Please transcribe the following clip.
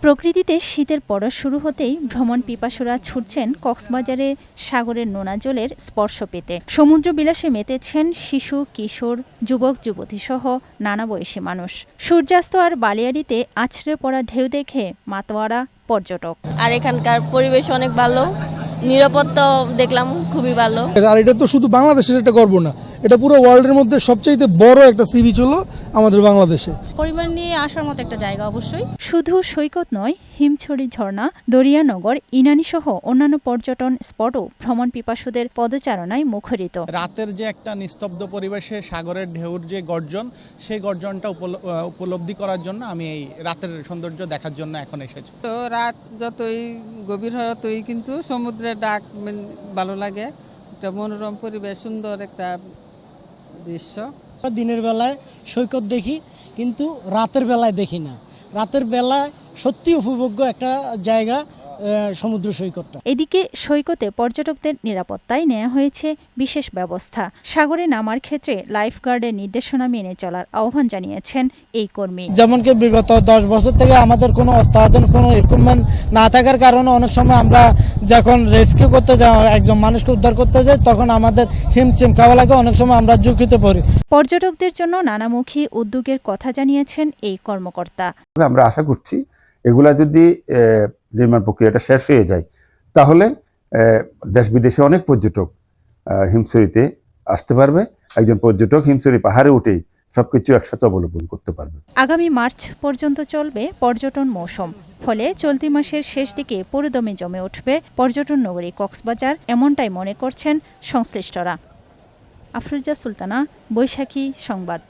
প্রকৃতিতে শীতের পরশ শুরু হতেই ভ্রমণ পিপাসুরা ছুটছেন কক্সবাজারে সাগরের নোনা জলের স্পর্শ পেতে। সমুদ্র বিলাসে মেতেছেন শিশু, কিশোর, যুবক যুবতী সহ নানা বয়সী মানুষ। সূর্যাস্ত আর বালিয়াড়িতে আছড়ে পড়া ঢেউ দেখে মাতোয়ারা পর্যটক। আর এখানকার পরিবেশ অনেক ভালো, নিরাপত্তা দেখলাম খুবই ভালো। আর এটা তো শুধু বাংলাদেশের একটা গর্ব না, এটা পুরো ওয়ার্ল্ডের মধ্যে সবচাইতে বড় একটা সি বিচ হলো আমাদের বাংলাদেশে। পরিবার নিয়ে আসার মতো একটা জায়গা অবশ্যই। শুধু সৈকত নয়, হিমছড়ি ঝর্ণা, দরিয়ানগর, ইনানি সহ অন্যান্য পর্যটন স্পটও ভ্রমণ পিপাসুদের পদচারণায় মুখরিত। রাতের যে একটা নিস্তব্ধ পরিবেশে সাগরের ঢেউর যে গর্জন, সেই গর্জনটা উপলব্ধি করার জন্য আমি এই রাতের সৌন্দর্য দেখার জন্য এখন এসেছি। তো রাত যতই গভীর হয় ততই কিন্তু সমুদ্রের ডাক ভালো লাগে। একটা মনোরম পরিবেশ, সুন্দর একটা দৃশ্য। দিনের বেলায় সৈকত দেখি, কিন্তু রাতের বেলায় দেখি না। রাতের বেলায় সত্যি উপভোগ্য একটা জায়গা সমুদ্র সৈকতটা। এদিকে সৈকতে পর্যটকদের নিরাপত্তায় নেওয়া হয়েছে বিশেষ ব্যবস্থা। সাগরে নামার ক্ষেত্রে লাইফগার্ডের নির্দেশনা মেনে চলার আহ্বান জানিয়েছেন এই কর্মী। যেমন কি বিগত 10 বছর থেকে আমাদের কোনো অত্যাধুনিক কোনো ইকুইপমেন্ট না থাকার কারণে অনেক সময় আমরা যখন রেস্কিউ করতে যাই, একজন মানুষকে উদ্ধার করতে যাই, তখন আমাদের হিমচিম খাওয়া লাগে, অনেক সময় আমরা ঝুঁকিতে পড়ি। পর্যটকদের জন্য নানামুখী উদ্যোগের কথা জানিয়েছেন এই কর্মকর্তা। আমরা আশা করছি এগুলা যদি নির্মাণ প্রক্রিয়াটা শেষ হয়ে যায়, তাহলে দেশ বিদেশে অনেক পর্যটক হিমছড়িতে আসতে পারবে। একজন পর্যটক হিমছড়ি পাহাড়ে উঠেই সবকিছু একসাথে অবলম্বন করতে পারবে। আগামী মার্চ পর্যন্ত চলবে পর্যটন মৌসুম, ফলে চলতি মাসের শেষ দিকে পুরোদমে জমে উঠবে পর্যটন নগরী কক্সবাজার, এমনটাই মনে করছেন সংশ্লিষ্টরা। আফরোজা সুলতানা, বৈশাখী সংবাদ।